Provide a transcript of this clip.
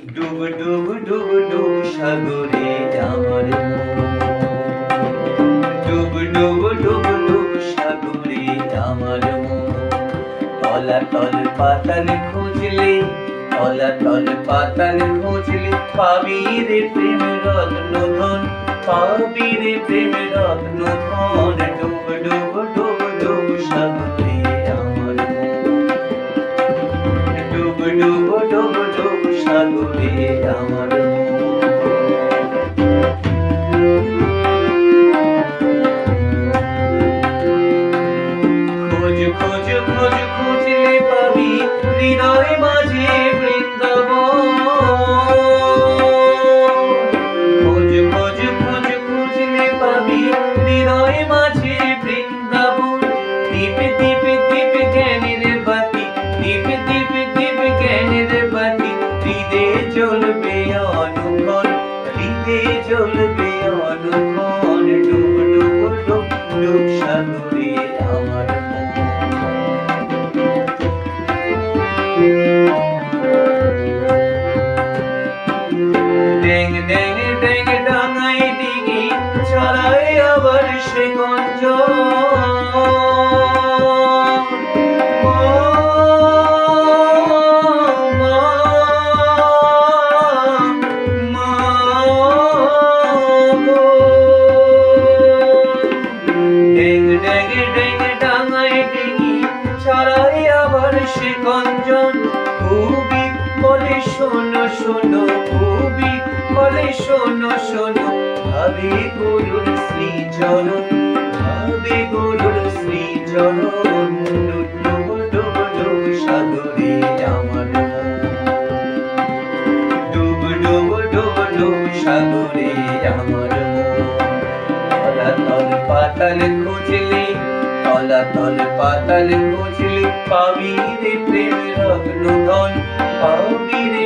ডুব ডুব ডুব ডুব সাগরে আমার ডুব ডুব ডুব ডুব সাগরে আমার তলাতল পাতাল খুঁজলে তলাতল পাতাল খুঁজলে পাবি রে প্রেম রত্ন ধন পাবি রে প্রেম রত্ন ধন ডুব ডুব ডুব ডুব সাগরে আমার ডুব ডুব ডুব ডুব সাগরে আমার খোঁজ খোঁজ খোঁজ খুঁজলে পাবি হৃদয় মাঝে বৃন্দাবন খোঁজ খোঁজ খোঁজ খুঁজলে পাবি হৃদয় মাঝে বৃন্দাবন দীপে দীপে দীপে জ্ঞানের বাতি দীপে দীপে দীপে জ্ঞানের বাতি হৃদে জ্বলবে অনুক্ষণ হৃদে জ্বলবে অনুক্ষণ ডুব ডুব ডুব ডুব সাগরে আমার ড্যাং ড্যাং ড্যাং ডাঙায় ডিঙি ছড়ায় আবার সে গঞ্জ ড্যাং ড্যাং ড্যাং ডাঙায় ডিঙি ছড়ায় আবার সে গঞ্জন খুবই বলে শোনো শোনো খুবই বলে শোনো শোনো ভাবে গুরুর শ্রীচরণ ভাবে গুরুর শ্রীচরণ ডুব ডুব ডুব সাগরে আমার ডুব ডুব ডুব ডুব সাগরে আমার তলাতল পাতাল খুঁজলে তলাতল পাতাল খুঁজলে পাবি রে প্রেম রত্ন ধন পাবি রে